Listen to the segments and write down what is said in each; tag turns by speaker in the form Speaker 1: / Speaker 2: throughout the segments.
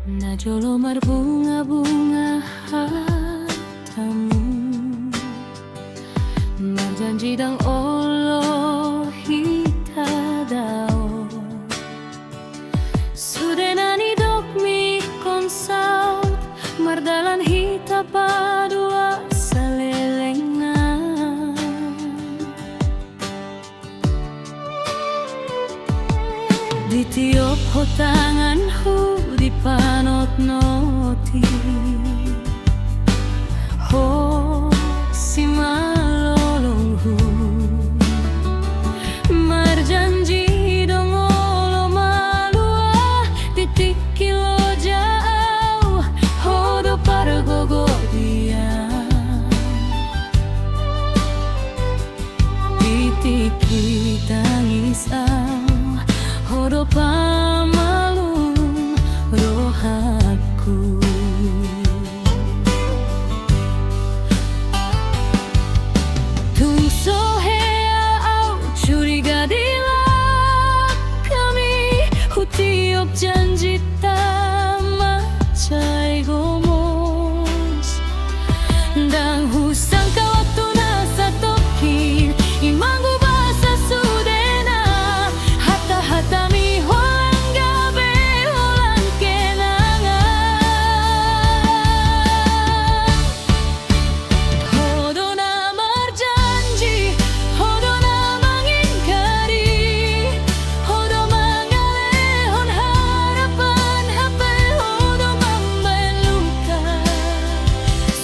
Speaker 1: Najolo berbunga-bunga hatamu, berjanji dang olo hitadao. Sudenani dok mi konsaut, mardalan hita padua salelengan. Di tiop ho tanganku di panot noti, ho si malolonghu, marjanji dong olo malua titik kilo jauh, ho do pargogo dia titik tangis au, ho do pamalung rohaku. Tung sohea au curiga dila kami, hutiop janji tamacai gomos, dang husang waktu nasa tokin imangu basa sudena hata-hata mi holang gabe holang kenangan. Hodo na marjanji, hodo na mengingkari, hodo mangalehon harapan hape, hodo mambai luka.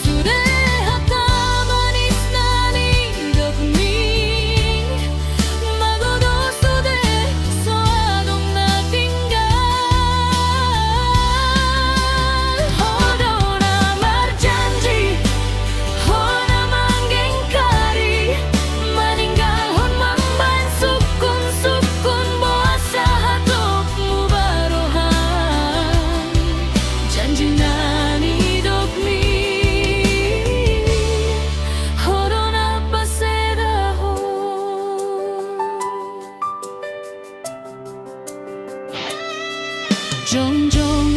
Speaker 1: Sudah hata manis nani dok mi, magodo sudah soadong na tinggal. Hodo na marjanji, hodo mengingkari, meninggal hon mamban sukun boasa hatokmu barohan, janji nani dok mi, hodo na pasedaho. Jong jong